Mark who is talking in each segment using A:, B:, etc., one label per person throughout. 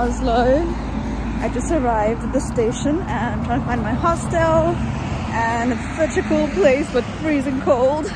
A: Oslo. I just arrived at the station and I'm trying to find my hostel, and it's such a cool place but freezing cold.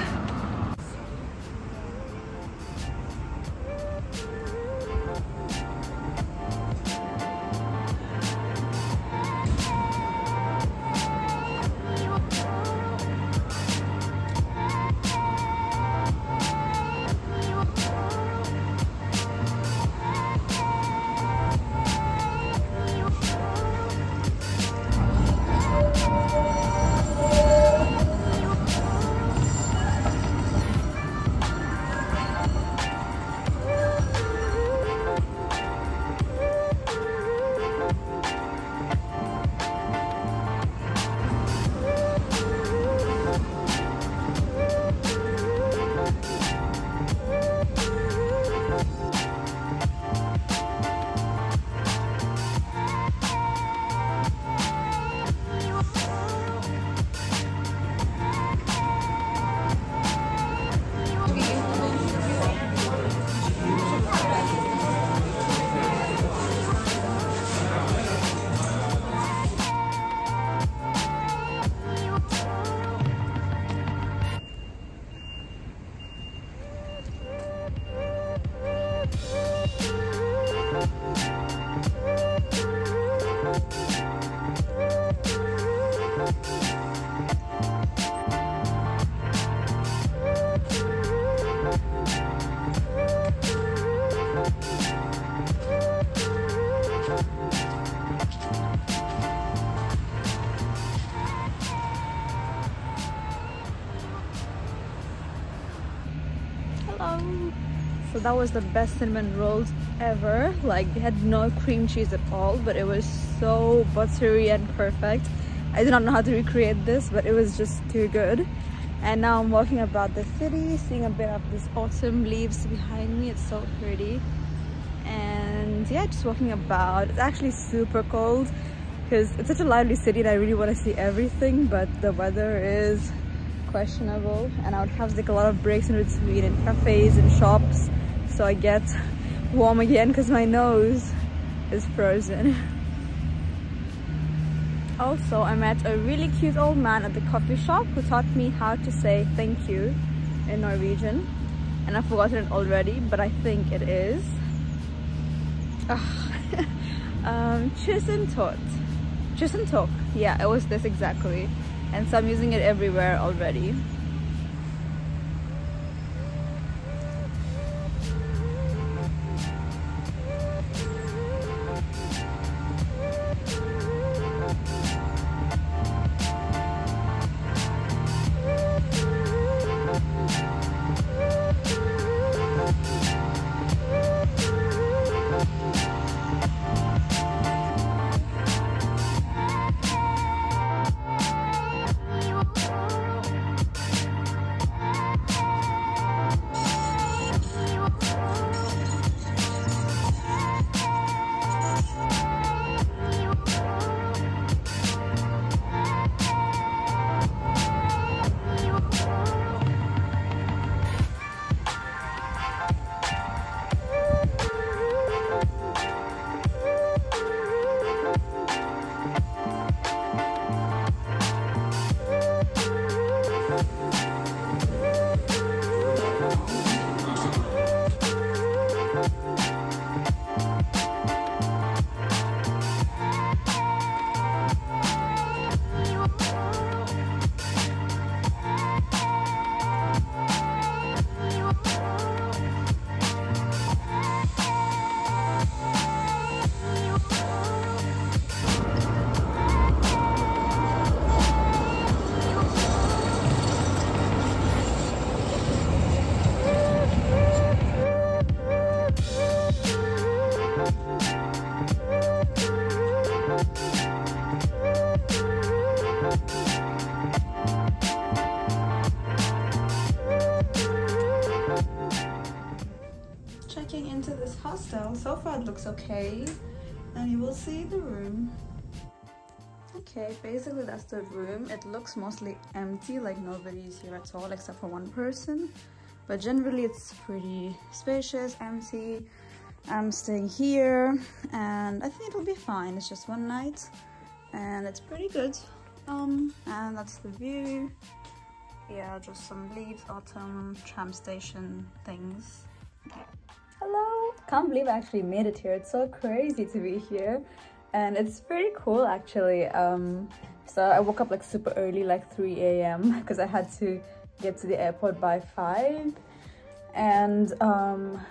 A: So that was the best cinnamon rolls ever. Like, they had no cream cheese at all, but it was so buttery and perfect. I do not know how to recreate this, but it was just too good. And now I'm walking about the city, seeing a bit of this autumn leaves behind me. It's so pretty. And yeah, just walking about. It's actually super cold because it's such a lively city and I really want to see everything, but the weather is questionable, and I would have like a lot of breaks in between in cafes and shops, so I get warm again because my nose is frozen. Also, I met a really cute old man at the coffee shop who taught me how to say thank you in Norwegian, and I've forgotten it already, but I think it is tusen takk. Yeah, it was this exactly. And so I'm using it everywhere already. hostel. So far it looks okay, and you will see the room. Okay, basically that's the room. It looks mostly empty, like nobody's here at all except for one person, but generally it's pretty spacious, empty, I'm staying here and I think it'll be fine. It's just one night and it's pretty good. And that's the view. Yeah, just some leaves, autumn, tram station things. Hello! Can't believe I actually made it here. It's so crazy to be here. And it's pretty cool actually. So I woke up like super early, like 3 a.m. because I had to get to the airport by 5. And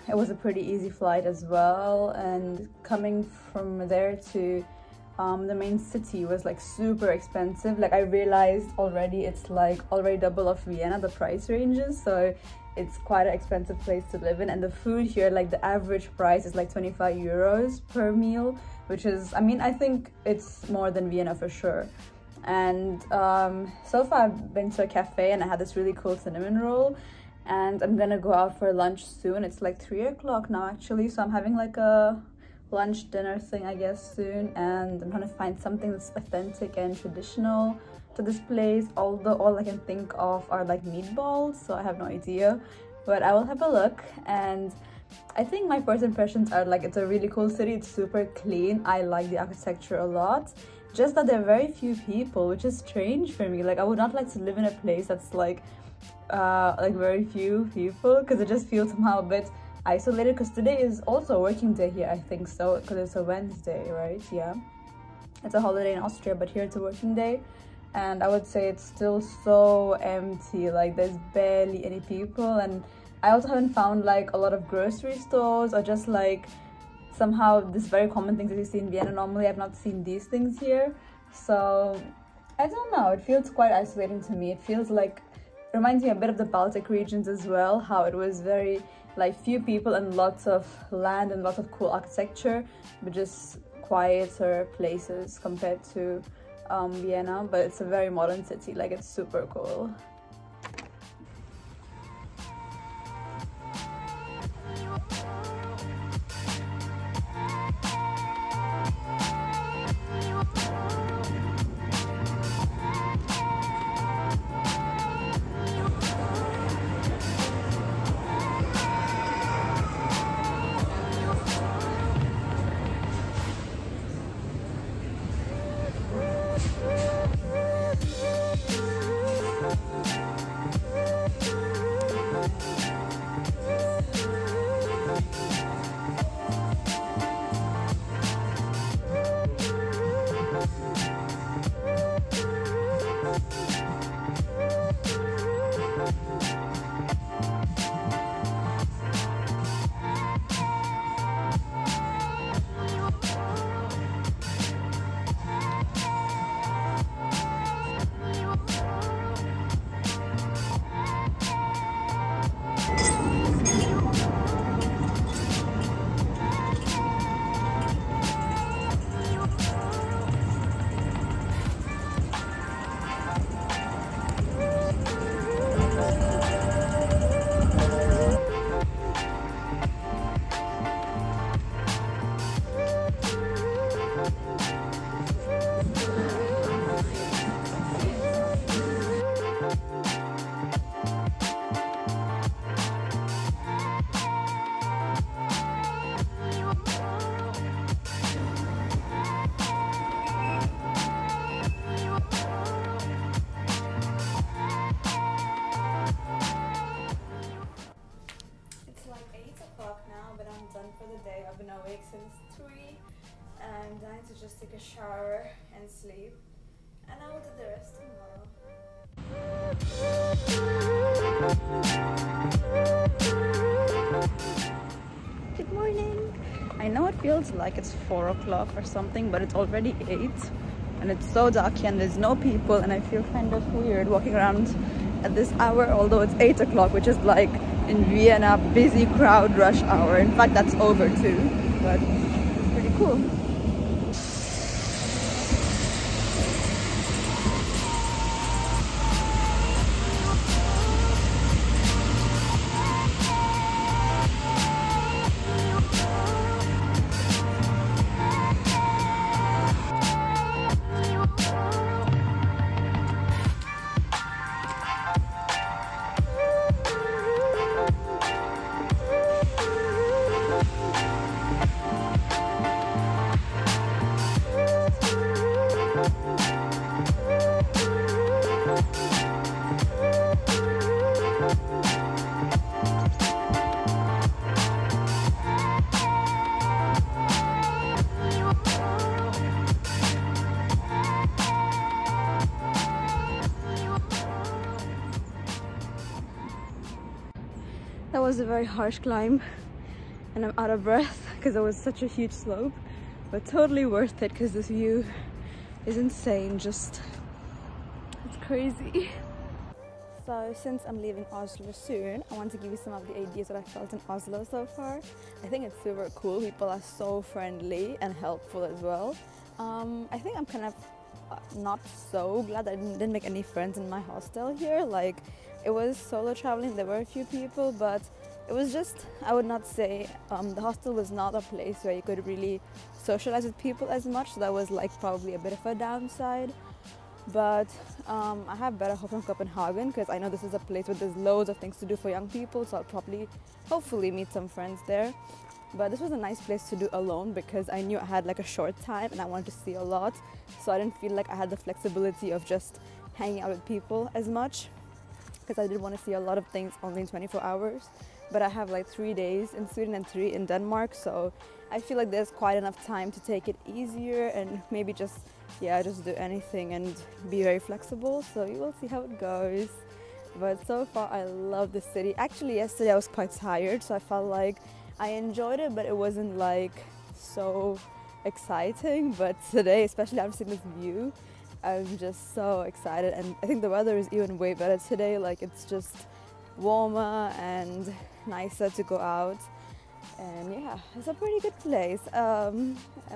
A: it was a pretty easy flight as well. And coming from there to the main city was like super expensive. Like I realized already it's like already double of Vienna, the price ranges. So it's quite an expensive place to live in. And the food here, like the average price is like 25 euros per meal, which is, I mean, I think it's more than Vienna for sure. And so far I've been to a cafe and I had this really cool cinnamon roll, and I'm gonna go out for lunch soon. It's like 3 o'clock now actually, so I'm having like a lunch dinner thing I guess soon, and I'm trying to find something that's authentic and traditional to this place, although all I can think of are like meatballs, so I have no idea, but I will have a look. And I think my first impressions are like it's a really cool city. It's super clean. I like the architecture a lot, just that there are very few people, which is strange for me. Like I would not like to live in a place that's like very few people, because it just feels somehow a bit isolated. Because today is also a working day here, I think so, because it's a Wednesday, right? Yeah, it's a holiday in Austria, but here it's a working day. And I would say it's still so empty, like there's barely any people. And I also haven't found like a lot of grocery stores, or just like somehow this very common things that you see in Vienna. Normally I've not seen these things here, so I don't know, it feels quite isolating to me. It feels like, it reminds me a bit of the Baltic regions as well, how it was very like few people and lots of land and lots of cool architecture, but just quieter places compared to Vienna. But it's a very modern city, like it's super cool. I've been awake since 3 and I need to just take a shower and sleep, and I will do the rest tomorrow. Good morning! I know it feels like it's 4 o'clock or something, but it's already 8 and it's so dark here and there's no people, and I feel kind of weird walking around at this hour, although it's 8 o'clock, which is like in Vienna busy crowd rush hour. In fact, that's over too, but it's pretty cool. That was a very harsh climb and I'm out of breath because it was such a huge slope, but totally worth it because this view is insane. Just, it's crazy. So since I'm leaving Oslo soon, I want to give you some of the ideas that I felt in Oslo so far. I think it's super cool. People are so friendly and helpful as well. I think I'm kind of not so glad that I didn't make any friends in my hostel here. Like, it was solo traveling, there were a few people, but it was just, I would not say, the hostel was not a place where you could really socialize with people as much, so that was like probably a bit of a downside. But I have better hope from Copenhagen because I know this is a place where there's loads of things to do for young people, so I'll probably, hopefully meet some friends there. But this was a nice place to do alone because I knew I had like a short time and I wanted to see a lot, so I didn't feel like I had the flexibility of just hanging out with people as much because I did want to see a lot of things only in 24 hours. But I have like 3 days in Sweden and 3 in Denmark, so I feel like there's quite enough time to take it easier and maybe just do anything and be very flexible. So you will see how it goes. But so far I love the city. Actually yesterday I was quite tired, so I felt like I enjoyed it, but it wasn't like so exciting. But today, especially after seeing this view, I'm just so excited, and I think the weather is even way better today. Like, it's just warmer and nicer to go out, and yeah, it's a pretty good place. I'm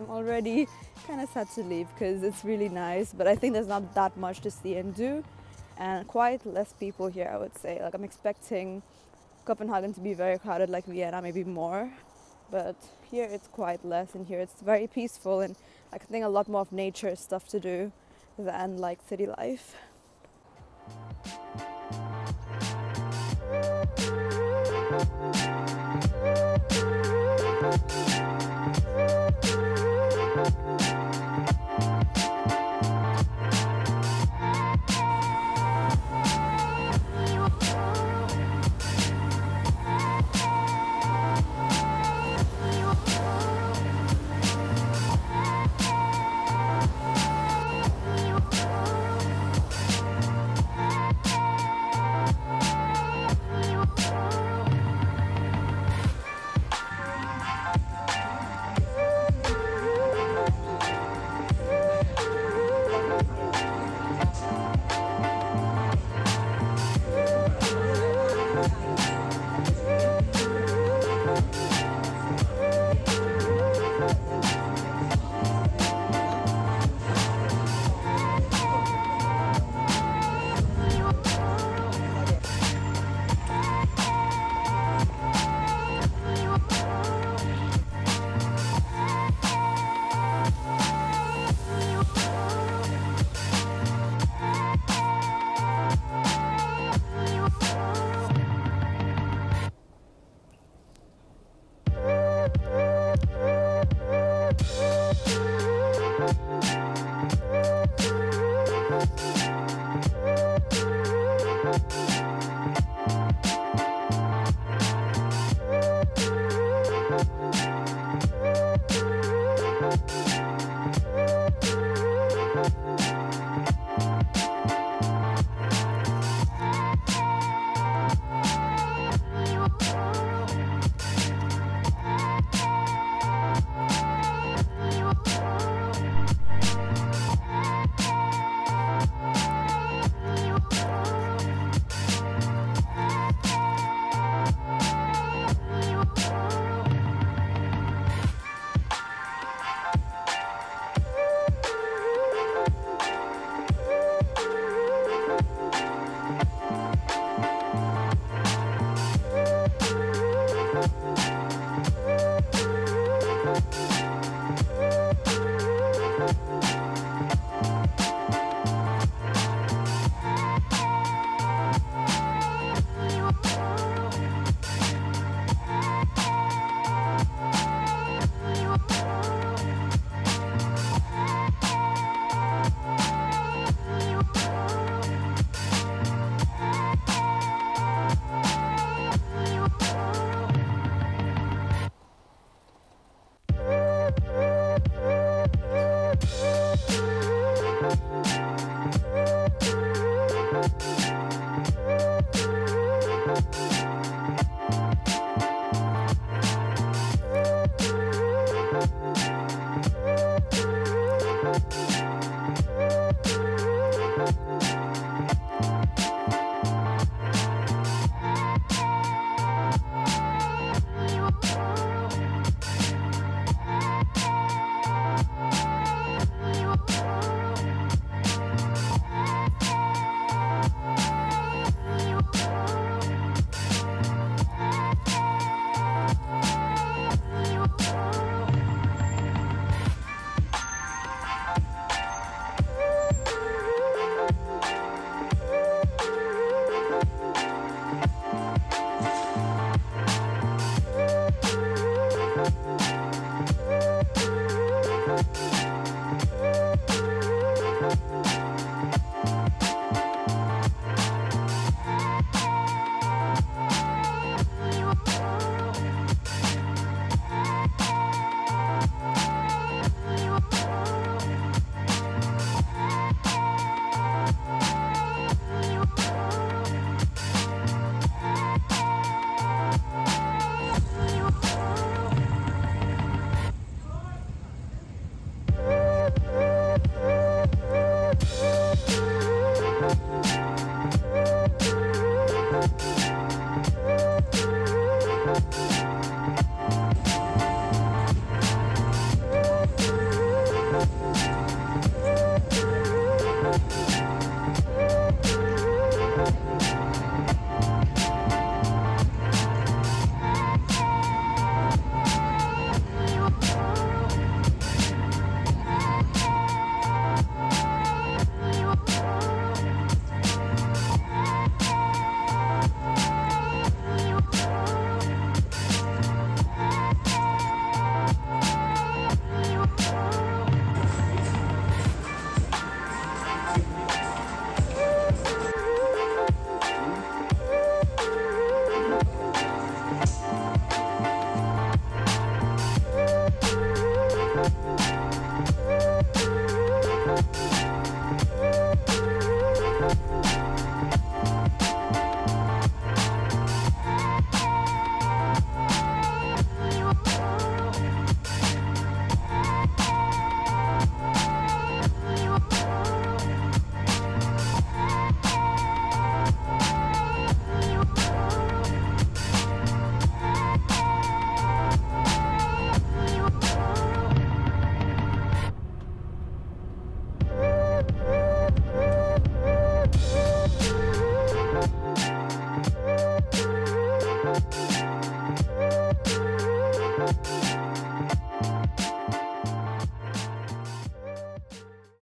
A: already kind of sad to leave because it's really nice, but I think there's not that much to see and do, and quite less people here, I would say. Like, I'm expecting Copenhagen to be very crowded like Vienna, maybe more, but here it's quite less, and here it's very peaceful, and I think a lot more of nature stuff to do than like city life.